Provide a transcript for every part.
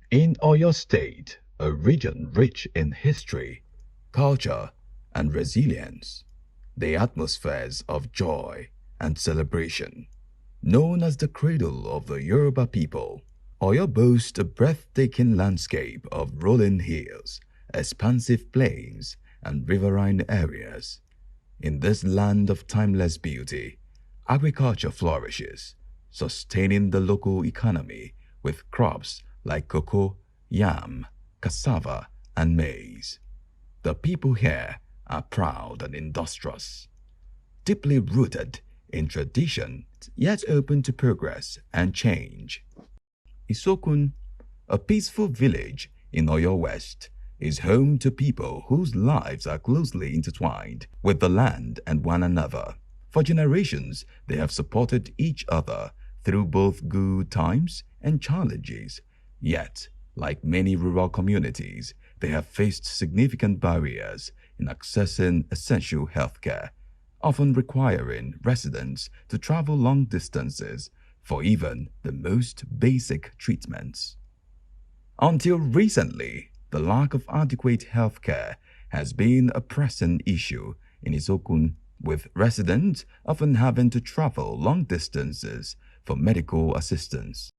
In Oyo State, a region rich in history, culture, and resilience, the atmospheres of joy and celebration, known as the cradle of the Yoruba people, Oyo boasts a breathtaking landscape of rolling hills, expansive plains, and riverine areas. In this land of timeless beauty, agriculture flourishes, sustaining the local economy with crops like cocoa, yam, cassava, and maize. The people here are proud and industrious, deeply rooted in tradition, yet open to progress and change. Isokun, a peaceful village in Oyo West, is home to people whose lives are closely intertwined with the land and one another. For generations, they have supported each other through both good times and challenges. Yet, like many rural communities, they have faced significant barriers in accessing essential healthcare, often requiring residents to travel long distances for even the most basic treatments. Until recently, the lack of adequate healthcare has been a pressing issue in Isokun, with residents often having to travel long distances for medical assistance,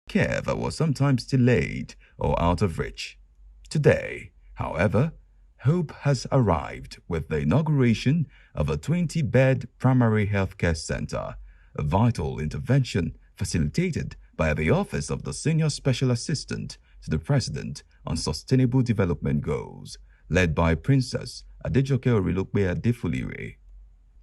care that was sometimes delayed or out of reach. Today, however, hope has arrived with the inauguration of a 20-bed primary healthcare center, a vital intervention facilitated by the Office of the Senior Special Assistant to the President on Sustainable Development Goals, led by Princess Adejoke Orilokpe Adefulire.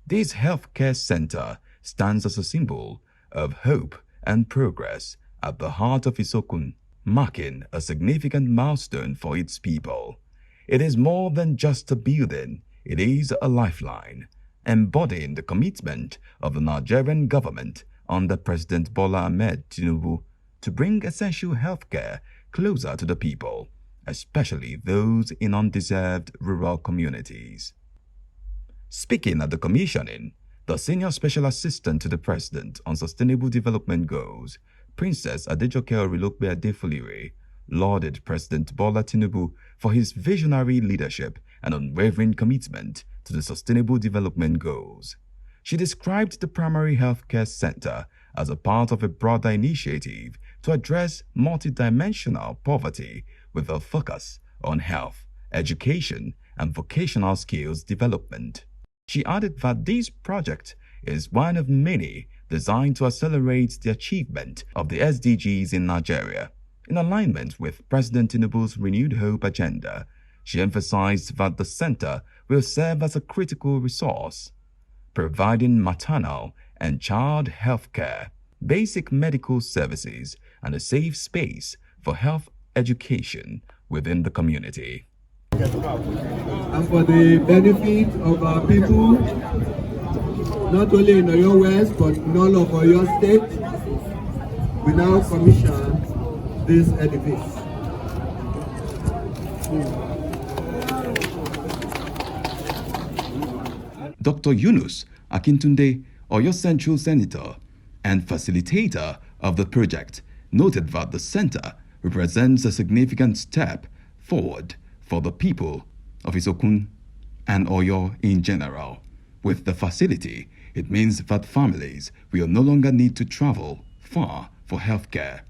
This healthcare center stands as a symbol of hope and progress at the heart of Isokun, marking a significant milestone for its people. It is more than just a building, it is a lifeline, embodying the commitment of the Nigerian government under President Bola Ahmed Tinubu to bring essential healthcare closer to the people, especially those in undeserved rural communities. Speaking at the commissioning, the Senior Special Assistant to the President on Sustainable Development Goals, Princess Adejoke Orilokpe Adefulire, lauded President Bola Tinubu for his visionary leadership and unwavering commitment to the Sustainable Development Goals. She described the primary healthcare center as a part of a broader initiative to address multidimensional poverty with a focus on health, education, and vocational skills development. She added that this project is one of many designed to accelerate the achievement of the SDGs in Nigeria. In alignment with President Tinubu's Renewed Hope agenda, she emphasized that the center will serve as a critical resource, providing maternal and child health care, basic medical services, and a safe space for health education within the community. And for the benefit of our people, not only in Oyo West, but in all of Oyo State, we now commission this edifice. Dr. Yunus Akintunde, Oyo Central Senator and facilitator of the project, noted that the center represents a significant step forward for the people of Isokun and Oyo in general. With the facility, it means that families will no longer need to travel far for healthcare.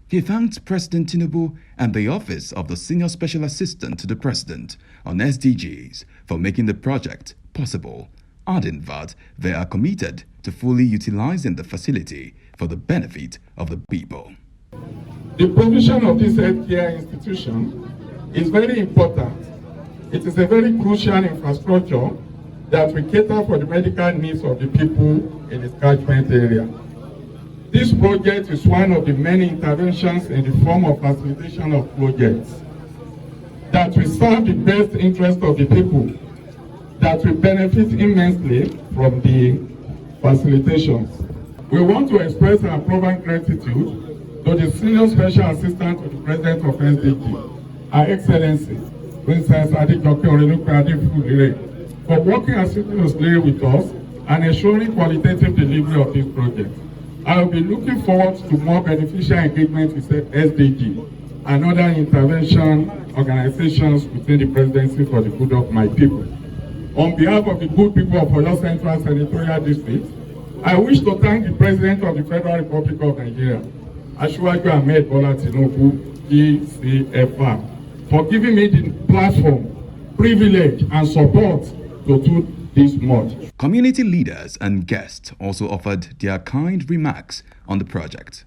He thanked President Tinubu and the Office of the Senior Special Assistant to the President on SDGs for making the project possible, adding that they are committed to fully utilizing the facility for the benefit of the people. The provision of this healthcare institution is very important. It is a very crucial infrastructure that will cater for the medical needs of the people in the catchment area. This project is one of the many interventions in the form of facilitation of projects that will serve the best interest of the people, that will benefit immensely from the facilitations. We want to express our profound gratitude to the Senior Special Assistant to the President of SDG, Her Excellency, Princess Adejoke Orilokpe Adefulire, for working assiduously with us and ensuring qualitative delivery of this project. I will be looking forward to more beneficial engagement with SDG and other intervention organizations within the presidency for the good of my people. On behalf of the good people of Oyo Central Senatorial District, I wish to thank the President of the Federal Republic of Nigeria, Asiwaju Ahmed Bola Tinubu, GCFR, for giving me the platform, privilege, and support to do this much. Community leaders and guests also offered their kind remarks on the project,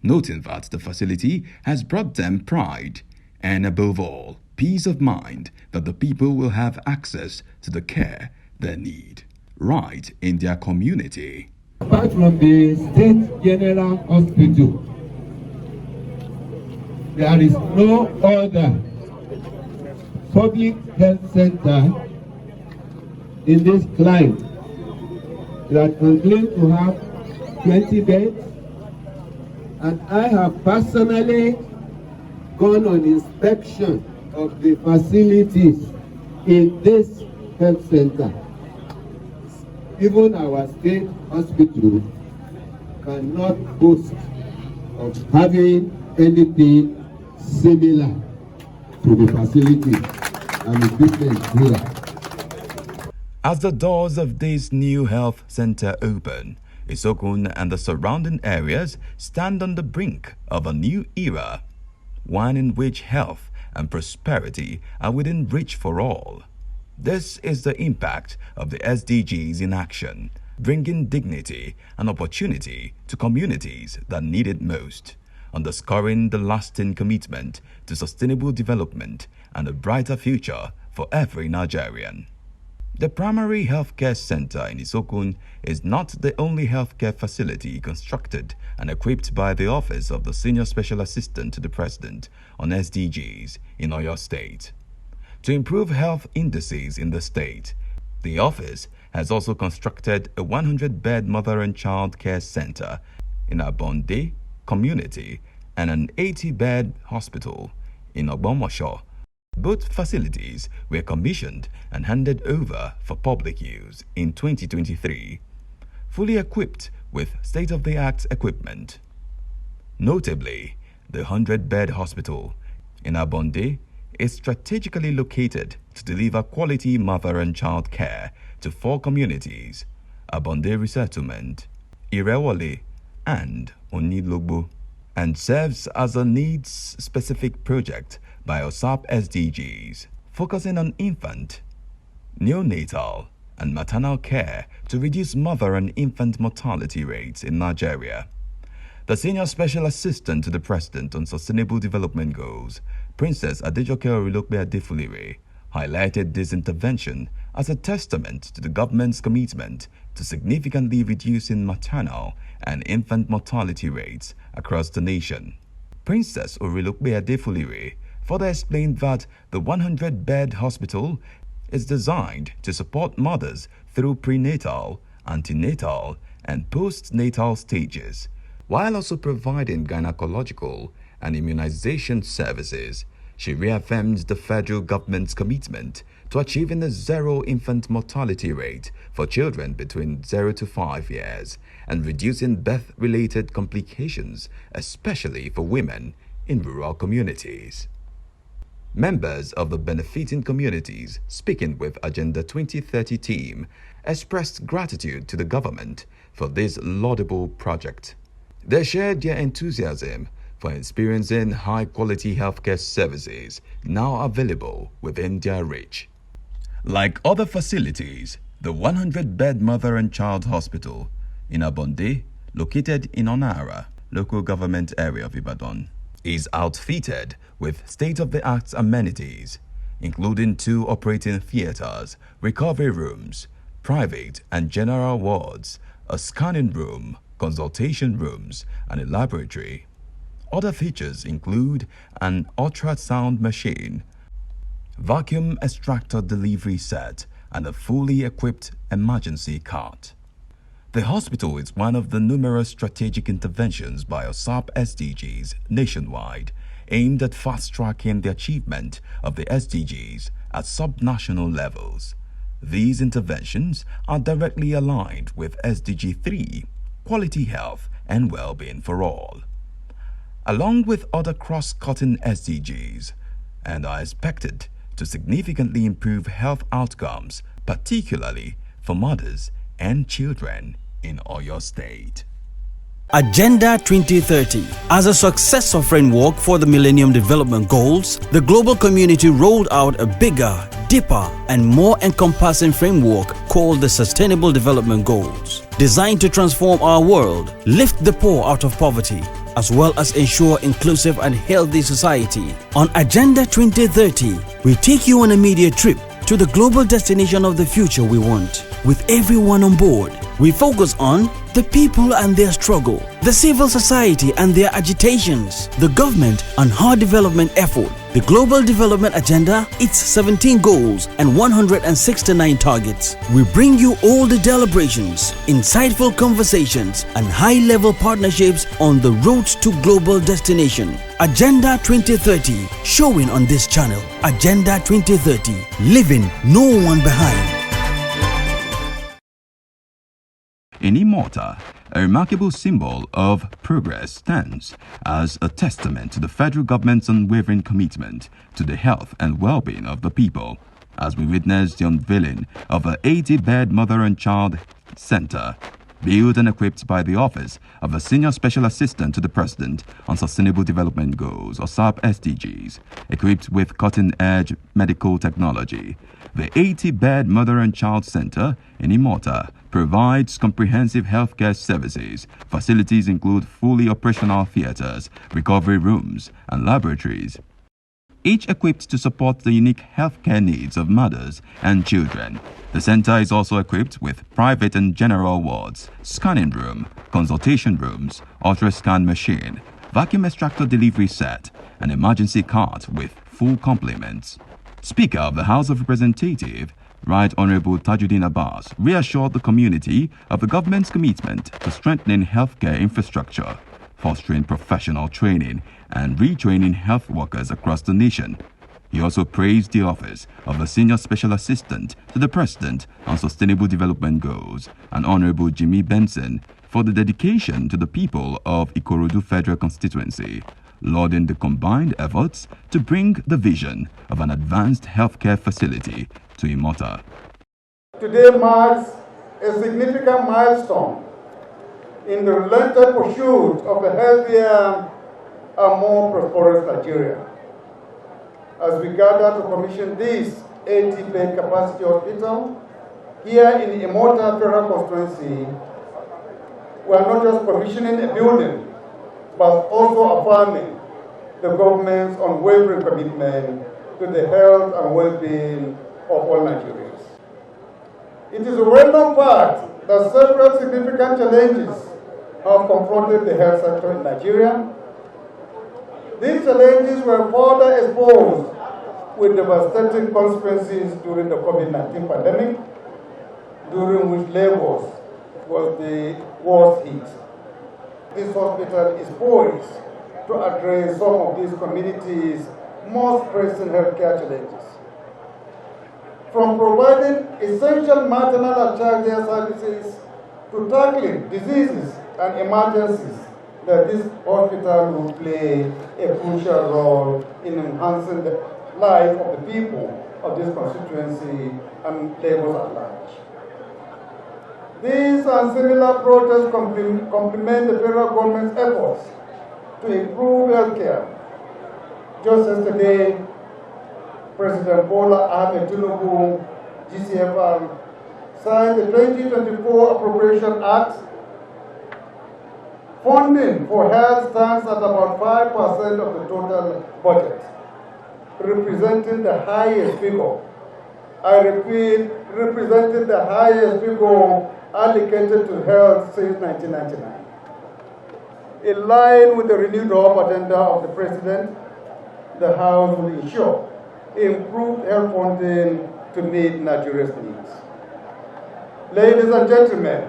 noting that the facility has brought them pride and, above all, peace of mind that the people will have access to the care they need right in their community. Apart from the State General Hospital, there is no other public health center in this climate that can claim to have 20 beds, and I have personally gone on inspection of the facilities in this health center. Even our state hospital cannot boast of having anything similar to the facility and equipment here. As the doors of this new health center open, Isokun and the surrounding areas stand on the brink of a new era, one in which health and prosperity are within reach for all. This is the impact of the SDGs in action, bringing dignity and opportunity to communities that need it most, underscoring the lasting commitment to sustainable development and a brighter future for every Nigerian. The primary healthcare center in Isokun is not the only healthcare facility constructed and equipped by the Office of the Senior Special Assistant to the President on SDGs in Oyo State. To improve health indices in the state, the office has also constructed a 100-bed mother and child care center in Abonde community and an 80-bed hospital in Ogbomoso. Both facilities were commissioned and handed over for public use in 2023, fully equipped with state-of-the-art equipment. Notably, the 100-bed hospital in Abonde is strategically located to deliver quality mother and child care to 4 communities: Abonde Resettlement, Irewole, and Onilogbo, and serves as a needs-specific project by OSSAP-SDGs, focusing on infant, neonatal, and maternal care to reduce mother and infant mortality rates in Nigeria. The Senior Special Assistant to the President on Sustainable Development Goals, Princess Adejoke Orilokpe Adefulire, highlighted this intervention as a testament to the government's commitment to significantly reducing maternal and infant mortality rates across the nation. Princess Orilokpe Adefulire further explained that the 100-bed hospital is designed to support mothers through prenatal, antenatal, and postnatal stages, while also providing gynecological and immunization services. She reaffirmed the federal government's commitment to achieving a zero infant mortality rate for children between 0 to 5 years and reducing birth-related complications, especially for women in rural communities. Members of the benefiting communities, speaking with Agenda 2030 team, expressed gratitude to the government for this laudable project. They shared their enthusiasm for experiencing high-quality healthcare services now available within their reach. Like other facilities, the 100-bed mother and child hospital in Abonde, located in Onara, local government area of Ibadan, is outfitted with state-of-the-art amenities, including 2 operating theaters, recovery rooms, private and general wards, a scanning room, consultation rooms, and a laboratory. Other features include an ultrasound machine, vacuum extractor delivery set, and a fully equipped emergency cart. The hospital is one of the numerous strategic interventions by OSSAP-SDGs nationwide aimed at fast-tracking the achievement of the SDGs at sub-national levels. These interventions are directly aligned with SDG 3, quality health and well-being for all. along with other cross-cutting SDGs, and are expected to significantly improve health outcomes, particularly for mothers and children in Oyo State. Agenda 2030. As a successor framework for the Millennium Development Goals, the global community rolled out a bigger, deeper, and more encompassing framework called the Sustainable Development Goals, designed to transform our world, lift the poor out of poverty, as well as ensure inclusive and healthy society. On Agenda 2030, we take you on a media trip to the global destination of the future we want. With everyone on board, we focus on the people and their struggle, the civil society and their agitations, the government and her development effort, the Global Development Agenda, its 17 goals and 169 targets. We bring you all the deliberations, insightful conversations, and high-level partnerships on the road to global destination. Agenda 2030, showing on this channel. Agenda 2030, leaving no one behind. In Immorta, a remarkable symbol of progress stands as a testament to the federal government's unwavering commitment to the health and well-being of the people, as we witness the unveiling of a 80-bed mother and child center, built and equipped by the Office of the Senior Special Assistant to the President on Sustainable Development Goals, OSSAP-SDGs, equipped with cutting-edge medical technology. The 80-bed Mother and Child Center in Immorta provides comprehensive healthcare services. Facilities include fully operational theaters, recovery rooms, and laboratories, each equipped to support the unique healthcare needs of mothers and children. The center is also equipped with private and general wards, scanning room, consultation rooms, ultrasound machine, vacuum extractor delivery set, and emergency cart with full complements. Speaker of the House of Representatives, Right Honorable Tajuddin Abbas, reassured the community of the government's commitment to strengthening healthcare infrastructure, fostering professional training, and retraining health workers across the nation. He also praised the Office of the Senior Special Assistant to the President on Sustainable Development Goals and Honorable Jimmy Benson for the dedication to the people of Ikorodu Federal Constituency, lauding the combined efforts to bring the vision of an advanced healthcare facility to Immorta. Today marks a significant milestone in the relentless pursuit of a healthier and more prosperous Nigeria. As we gather to commission this 80-bed capacity hospital here in Immorta Federal Constituency, we are not just commissioning a building, but also affirming the government's unwavering commitment to the health and well-being of all Nigerians. It is a well-known fact that several significant challenges have confronted the health sector in Nigeria. These challenges were further exposed with devastating consequences during the COVID-19 pandemic, during which Lagos was the worst hit. This hospital is poised to address some of these communities' most pressing healthcare challenges. From providing essential maternal and child care services to tackling diseases and emergencies, that this hospital will play a crucial role in enhancing the life of the people of this constituency and Lagos at large. These and similar projects complement the federal government's efforts to improve healthcare. Just yesterday, President Bola Ahmed Tinubu, GCFR, signed the 2024 Appropriation Act. Funding for health stands at about 5% of the total budget, representing the highest figure. I repeat, representing the highest figure allocated to health since 1999. In line with the renewed hope agenda of the President, the House will ensure improved health funding to meet Nigeria's needs. Ladies and gentlemen,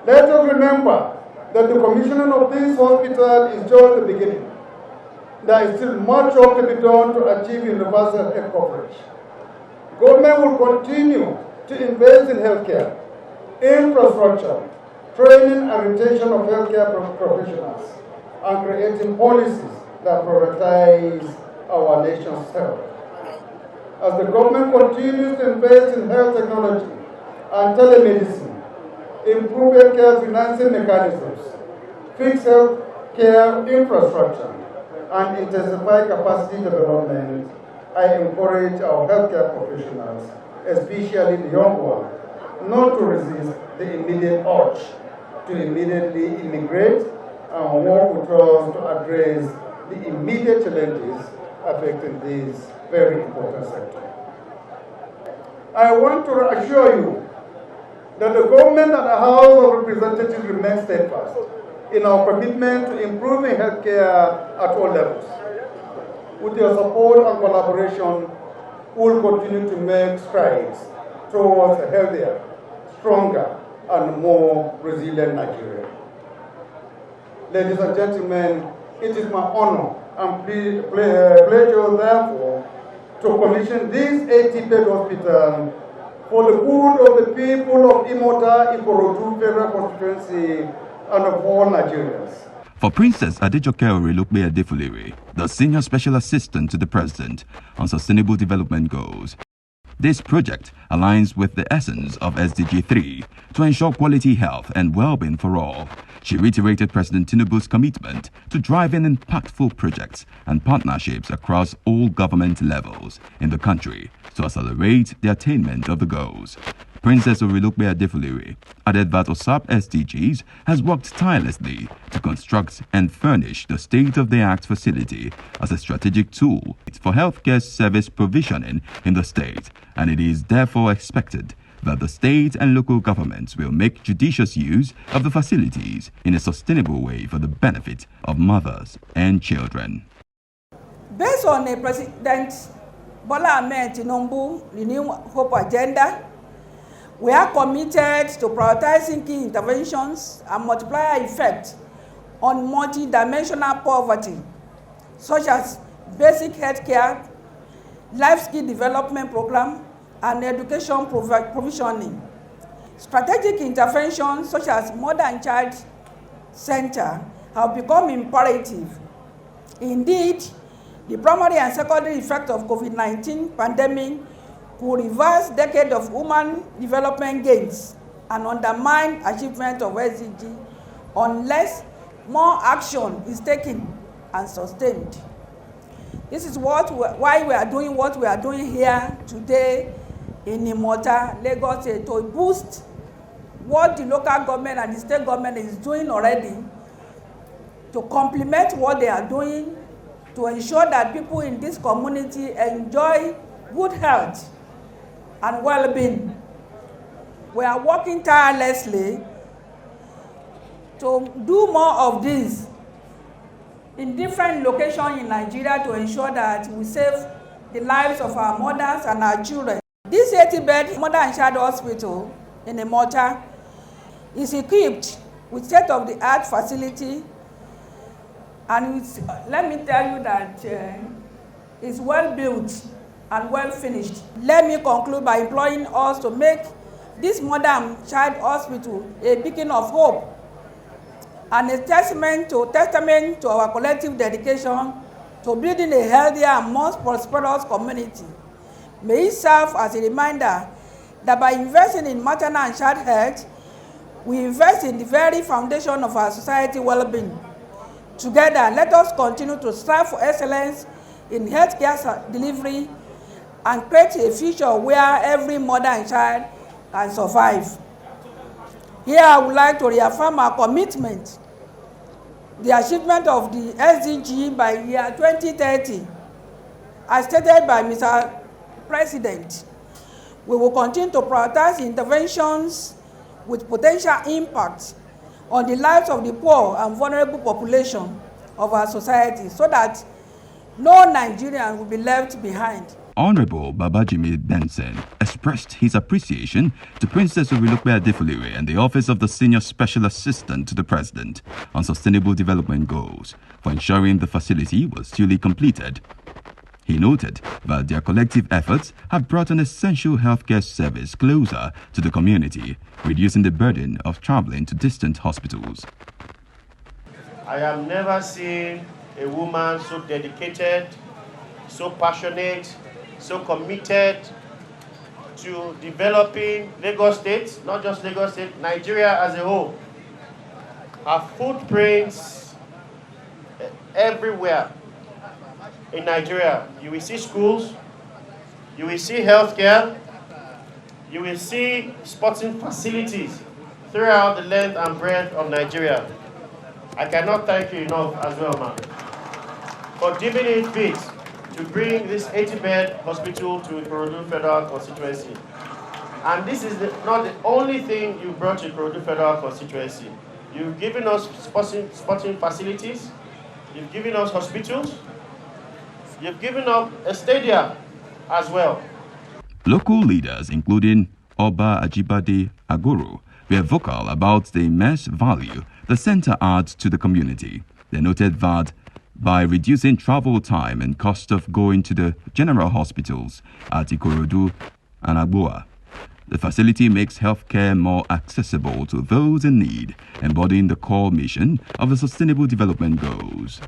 let us remember that the commissioning of this hospital is just the beginning. There is still much work to be done to achieve universal health coverage. Government will continue to invest in healthcare, infrastructure, training and retention of healthcare professionals, and creating policies that prioritize our nation's health. As the government continues to invest in health technology and telemedicine, improve healthcare financing mechanisms, fix health care infrastructure, and intensify capacity development, I encourage our healthcare professionals, especially the young ones, not to resist the immediate urge to immediately immigrate and work with us to address the immediate challenges affecting this very important sector. I want to assure you that the government and the House of Representatives remain steadfast in our commitment to improving healthcare at all levels. With your support and collaboration, we will continue to make strides towards a healthier, stronger, and more resilient Nigeria. Ladies and gentlemen, it is my honor and pleasure, therefore, to commission this 80-bed hospital for the good of the people of Imota, Ikorodu Federal Constituency, and of all Nigerians. For Princess Adejoke Orelokpe Adefulere, the Senior Special Assistant to the President on Sustainable Development Goals, this project aligns with the essence of SDG 3 to ensure quality health and well-being for all. She reiterated President Tinubu's commitment to driving impactful projects and partnerships across all government levels in the country to accelerate the attainment of the goals. Princess Orelokpe Adefulere added that OSSAP-SDGs has worked tirelessly to construct and furnish the state-of-the-art facility as a strategic tool for healthcare service provisioning in the state, and it is therefore expected that the state and local governments will make judicious use of the facilities in a sustainable way for the benefit of mothers and children. Based on the President Bola Ahmed Tinubu Renewed Hope agenda, we are committed to prioritizing key interventions and multiplier effect on multi-dimensional poverty, such as basic health care, life skill development program, and education provisioning. Strategic interventions such as Mother and Child Center have become imperative. Indeed, the primary and secondary effect of COVID-19 pandemic could reverse decades of human development gains and undermine achievement of SDG unless more action is taken and sustained. This is why we are doing what we are doing here today in Imota, Lagos State, to boost what the local government and the state government is doing already, to complement what they are doing, to ensure that people in this community enjoy good health and well-being. We are working tirelessly to do more of this in different locations in Nigeria to ensure that we save the lives of our mothers and our children. This 80-bed Mother and Child Hospital in Imota is equipped with state-of-the-art facility, and let me tell you that it's well built and well finished. Let me conclude by imploring us to make this Mother and Child Hospital a beacon of hope and a testament to our collective dedication to building a healthier and more prosperous community. May it serve as a reminder that by investing in maternal and child health, we invest in the very foundation of our society well-being. Together, let us continue to strive for excellence in healthcare delivery and create a future where every mother and child can survive. Here I would like to reaffirm our commitment, the achievement of the SDG by year 2030, as stated by Mr. President. We will continue to prioritize interventions with potential impact on the lives of the poor and vulnerable population of our society so that no Nigerian will be left behind. Honorable Babajimi Benson expressed his appreciation to Princess Orelokpe Adefulere and the Office of the Senior Special Assistant to the President on Sustainable Development Goals for ensuring the facility was duly completed. He noted that their collective efforts have brought an essential healthcare service closer to the community, reducing the burden of traveling to distant hospitals. I have never seen a woman so dedicated, so passionate, so committed to developing Lagos State, not just Lagos State, Nigeria as a whole. Her footprints everywhere in Nigeria. You will see schools, you will see healthcare, you will see sporting facilities throughout the length and breadth of Nigeria. I cannot thank you enough as well, ma'am, for deeming it fit to bring this 80-bed hospital to Ikorodu Federal Constituency. And this is not the only thing you brought to Ikorodu Federal Constituency. You've given us sporting facilities, you've given us hospitals, you've given us a stadium as well. Local leaders, including Oba Ajibade Aguru, were vocal about the immense value the center adds to the community. They noted that by reducing travel time and cost of going to the general hospitals at Ikorodu and Agboa, the facility makes healthcare more accessible to those in need, embodying the core mission of the Sustainable Development Goals.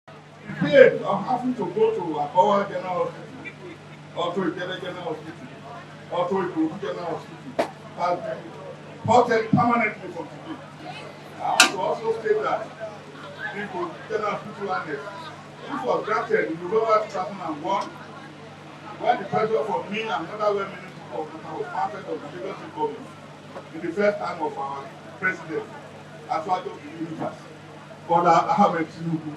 The pain of having to go to Agboa General Hospital, or to Ikere General Hospital, or to Ikorodu General Hospital has been halted permanently from today. I want to also state that the Ikorodu General Hospital Annex, this was granted in November 2001 when the pressure from me and other women of the mounted of the Lagos State government in the first time of our president, as part of the universe, Bola Ahmed Tinubu,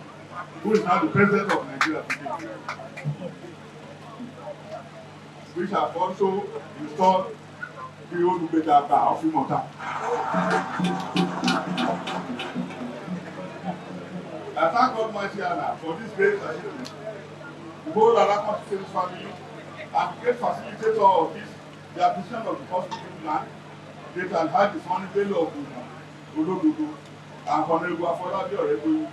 who is now the president of Nigeria today, which have also installed the Olubedaba of Imota. I thank Almighty Allah for this great achievement. The whole Allah constituency family and great facilitator of this, the acquisition of the hospital land, they can have the money of Olododo and Honorable Afolabi Oregoyi,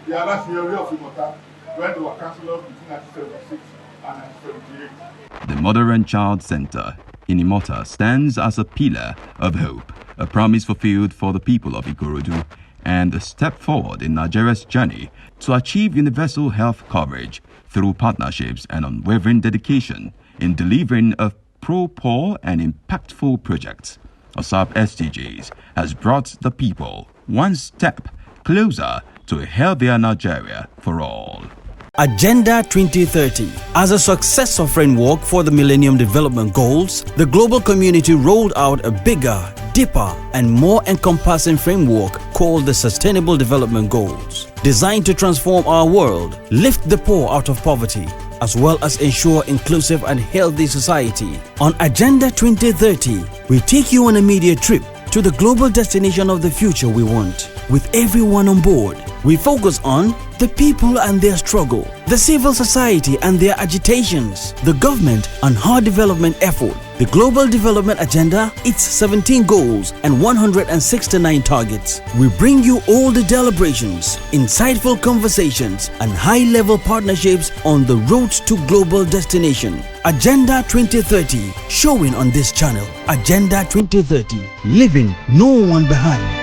the last year of Imota, when they were councillors between 1976 and 1978. The Mother and Child Center in Imota stands as a pillar of hope, a promise fulfilled for the people of Ikorodu, and a step forward in Nigeria's journey to achieve universal health coverage through partnerships and unwavering dedication in delivering a pro-poor and impactful projects. OSSAP-SDGs has brought the people one step closer to a healthier Nigeria for all. Agenda 2030. As a successor framework for the Millennium Development Goals, the global community rolled out a bigger, deeper, and more encompassing framework called the Sustainable Development Goals, designed to transform our world, lift the poor out of poverty, as well as ensure inclusive and healthy society. On Agenda 2030, we take you on a media trip to the global destination of the future we want. With everyone on board, we focus on the people and their struggle, the civil society and their agitations, the government and her development effort, the Global Development Agenda, its 17 goals and 169 targets. We bring you all the deliberations, insightful conversations and high-level partnerships on the road to global destination. Agenda 2030, showing on this channel. Agenda 2030, leaving no one behind.